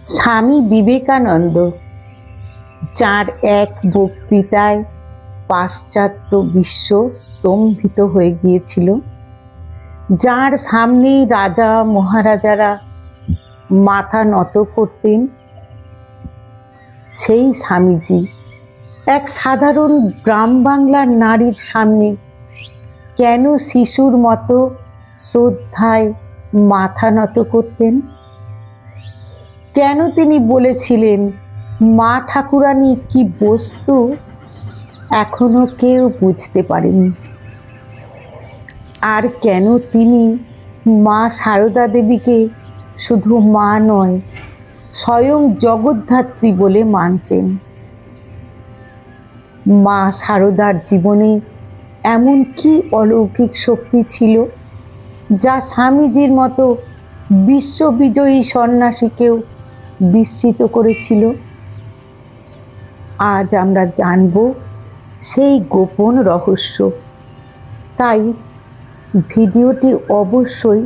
স্বামী বিবেকানন্দ, যার এক বক্তৃতায় পাশ্চাত্য বিশ্ব স্তম্ভিত হয়ে গিয়েছিল, যার সামনেই রাজা মহারাজারা মাথা নত করতেন, সেই স্বামীজি এক সাধারণ গ্রাম বাংলার নারীর সামনে কেন শিশুর মতো শ্রদ্ধায় মাথা নত করতেন? কেন তিনি বলেছিলেন মা ঠাকুরানী কি বস্তু এখনো কেউ বুঝতে পারেনি? আর কেন তিনি মা সারদা দেবীকে শুধু মা নয়, স্বয়ং জগদ্ধাত্রী বলে মানতেন? মা সারদার জীবনে এমন কি অলৌকিক শক্তি ছিল যা স্বামীজির মতো বিশ্ববিজয়ী সন্ন্যাসীকেও বিস্মিত করেছিল? আজ আমরা জানব সেই গোপন রহস্য। তাই ভিডিওটি অবশ্যই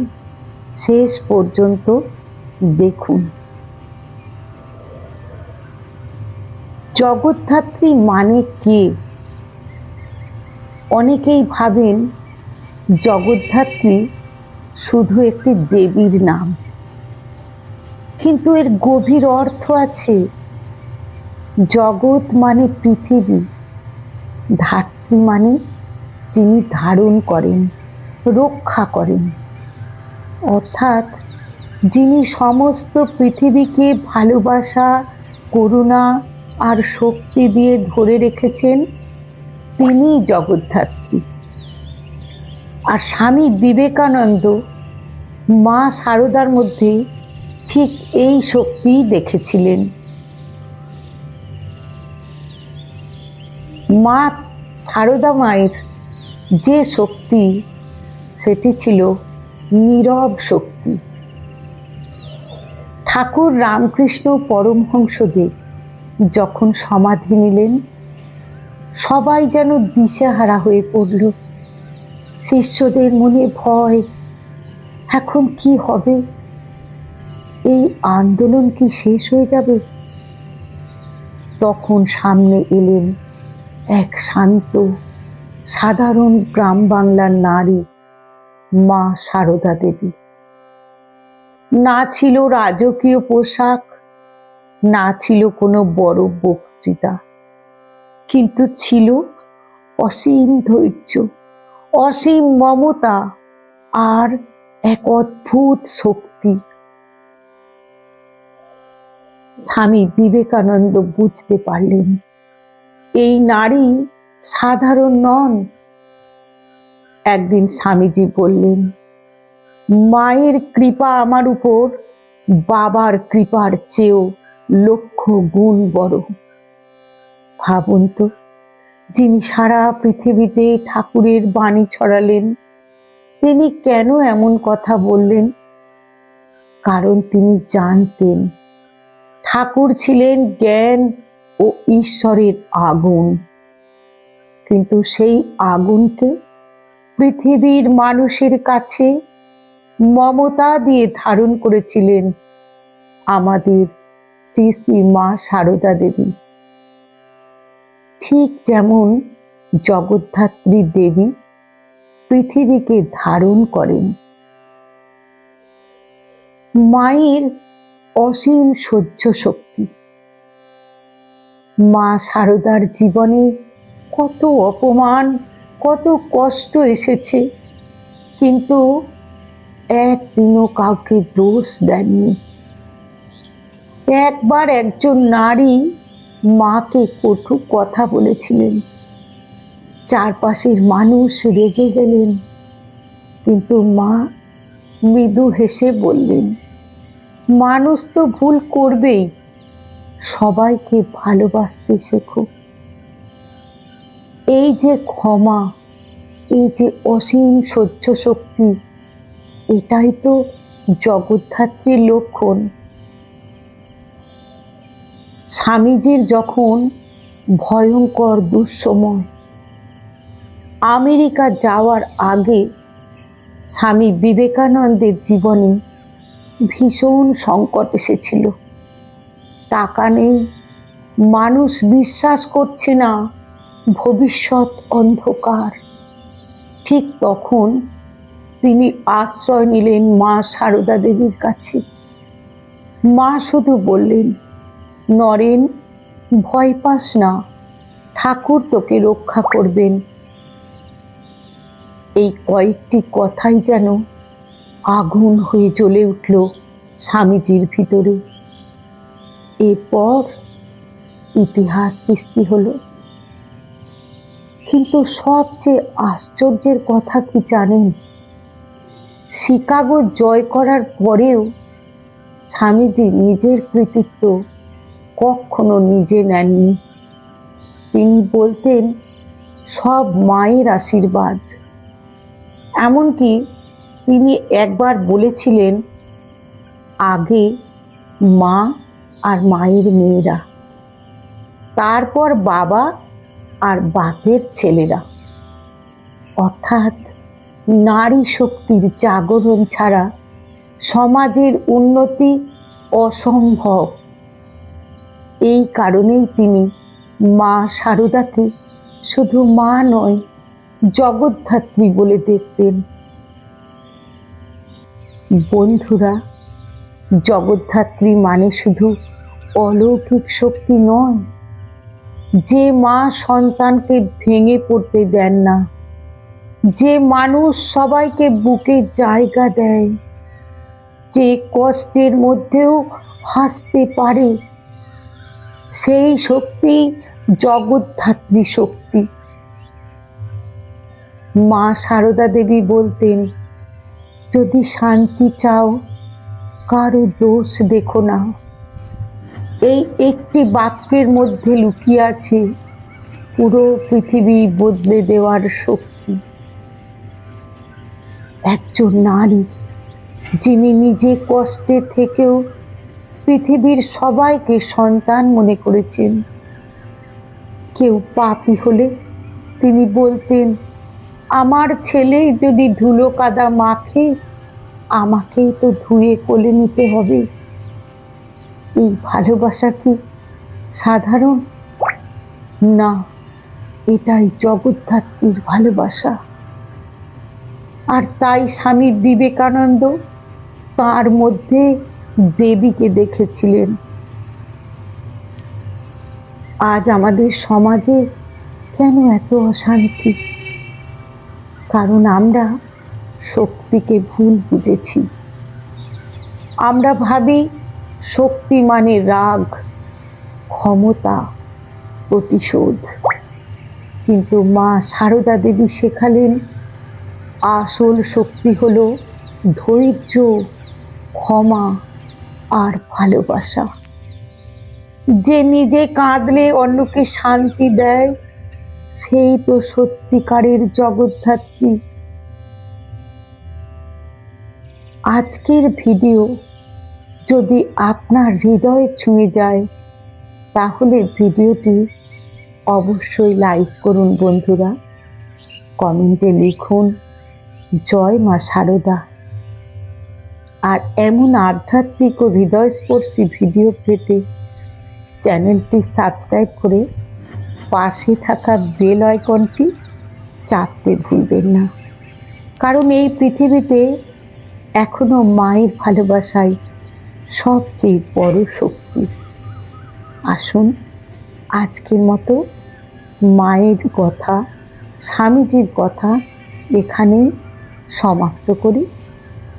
শেষ পর্যন্ত দেখুন। জগদ্ধাত্রী মানে কে? অনেকেই ভাবেন জগদ্ধাত্রী শুধু একটি দেবীর নাম, কিন্তু এর গভীর অর্থ আছে। জগৎ মানে পৃথিবী, ধাত্রী মানে যিনি ধারণ করেন, রক্ষা করেন, অর্থাৎ যিনি সমস্ত পৃথিবীকে ভালোবাসা, করুণা আর শক্তি দিয়ে ধরে রেখেছেন, তিনিই জগদ্ধাত্রী। আর স্বামী বিবেকানন্দ মা সারদার মধ্যে ঠিক এই শক্তিই দেখেছিলেন। মা সারদা মায়ের যে শক্তি, সেটি ছিল নীরব শক্তি। ঠাকুর রামকৃষ্ণ পরমহংসদেব যখন সমাধি নিলেন, সবাই যেন দিশেহারা হয়ে পড়ল। শিষ্যদের মনে ভয়, এখন কি হবে? এই আন্দোলন কি শেষ হয়ে যাবে? তখন সামনে এলেন এক শান্ত, সাধারণ গ্রাম বাংলার নারী, মা সারদা দেবী। না ছিল রাজকীয় পোশাক, না ছিল কোনো বড় বক্তৃতা, কিন্তু ছিল অসীম ধৈর্য, অসীম মমতা আর এক অদ্ভুত শক্তি। স্বামী বিবেকানন্দ বুঝতে পারলেন এই নারী সাধারণ নন। একদিন স্বামীজি বললেন, মায়ের কৃপা আমার উপর বাবার কৃপার চেয়েও লক্ষ গুণ বড়। ভাবুন তো, যিনি সারা পৃথিবীতে ঠাকুরের বাণী ছড়ালেন, তিনি কেন এমন কথা বললেন? কারণ তিনি জানতেন ঠাকুর ছিলেন জ্ঞান ও ঈশ্বরের আগুন, কিন্তু সেই আগুনকে পৃথিবীর মানুষের কাছে মমতা দিয়ে ধারণ করেছিলেন আমাদের শ্রী শ্রী মা সারদা দেবী। ঠিক যেমন জগদ্ধাত্রী দেবী পৃথিবীকে ধারণ করেন। মায়ের অসীম সহ্য শক্তি। মা সারদার জীবনে কত অপমান, কত কষ্ট এসেছে, কিন্তু একদিনও কাউকে দোষ দেননি। একবার একজন নারী মাকে কটু কথা বলেছিলেন, চারপাশের মানুষ রেগে গেলেন, কিন্তু মা মৃদু হেসে বললেন, মানুষ তো ভুল করবেই, সবাইকে ভালোবাসতে শেখো। এই যে ক্ষমা, এই যে অসীম সহ্য শক্তি, এটাই তো জগদ্ধাত্রীর লক্ষণ। স্বামীজির যখন ভয়ঙ্কর দুঃসময়, আমেরিকা যাওয়ার আগে স্বামী বিবেকানন্দের জীবনে ভীষণ সংকট এসেছিল। টাকা নেই, মানুষ বিশ্বাস করছে না, ভবিষ্যৎ অন্ধকার। ঠিক তখন তিনি আশ্রয় নিলেন মা সারদা দেবীর কাছে। মা শুধু বললেন, নরেন, ভয় পাস না, ঠাকুর তোকে রক্ষা করবেন। এই কয়েকটি কথাই যেন আগুন হয়ে জ্বলে উঠল স্বামীজির ভিতরে। এরপর ইতিহাস সৃষ্টি হলো। কিন্তু সবচেয়ে আশ্চর্যের কথা কি জানেন? শিকাগো জয় করার পরেও স্বামীজি নিজের কৃতিত্ব কখনো নিজে নেননি। তিনি বলতেন, সব মায়ের আশীর্বাদ। এমনকি তিনি একবার বলেছিলেন, আগে মা আর মায়ের মেয়েরা, তারপর বাবা আর বাপের ছেলেরা। অর্থাৎ নারী শক্তির জাগরণ ছাড়া সমাজের উন্নতি অসম্ভব। এই কারণেই তিনি মা সারদাকে শুধু মা নয়, জগদ্ধাত্রী বলে দেখতেন। বন্ধুরা, জগদ্ধাত্রী মানে শুধু অলৌকিক শক্তি নয়, যে মা সন্তানকে ভেঙে পড়তে দেন না, যে মানুষ সবাইকে বুকে জায়গা দেয়, যে কষ্টের মধ্যেও হাসতে পারে, সেই শক্তি জগদ্ধাত্রী শক্তি। মা সারদা দেবী বলতেন, যদি শান্তি চাও, কারো দোষ দেখো না। এই একটি বাক্যের মধ্যে লুকিয়ে আছে পুরো পৃথিবী বদলে দেওয়ার শক্তি। একজন নারী যিনি নিজে কষ্টে থেকেও পৃথিবীর সবাইকে সন্তান মনে করেছেন। কেউ পাপী হলে তিনি বলতেন, আমার ছেলে যদি ধুলো কাদা মাখে, আমাকেই তো ধুয়ে কোলে নিতে হবে। এই ভালোবাসা কি সাধারণ? না, এটাই জগদ্ধাত্রীর ভালোবাসা। আর তাই স্বামী বিবেকানন্দ তার মধ্যে দেবীকে দেখেছিলেন। আজ আমাদের সমাজে কেন এত অশান্তি? কারণ আমরা শক্তিকে ভুল বুঝেছি। আমরা ভাবি শক্তি মানে রাগ, ক্ষমতা, প্রতিশোধ। কিন্তু মা সারদা দেবী শেখালেন, আসল শক্তি হলো ধৈর্য, ক্ষমা আর ভালোবাসা। যে নিজে কাঁদলে অন্যকে শান্তি দেয়, সেই তো সত্যিকারের জগদ্ধাত্রী। আজকের ভিডিও যদি আপনার হৃদয়ে ছুঁয়ে যায়, তাহলে ভিডিওটি অবশ্যই লাইক করুন বন্ধুরা। কমেন্টে লিখুন, জয় মা সারদা। আর এমন আধ্যাত্মিক ও হৃদয়স্পর্শী ভিডিও পেতে চ্যানেলটি সাবস্ক্রাইব করে পাশে থাকা বেল আইকনটি চাপতে ভুলবেন না। কারণ এই পৃথিবীতে এখনো মায়ের ভালোবাসাই সবচেয়ে বড় শক্তি। আসুন আজকের মতো মায়ের কথা, স্বামীজির কথা এখানে সমাপ্ত করি।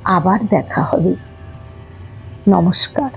আবার দেখা হবে। নমস্কার।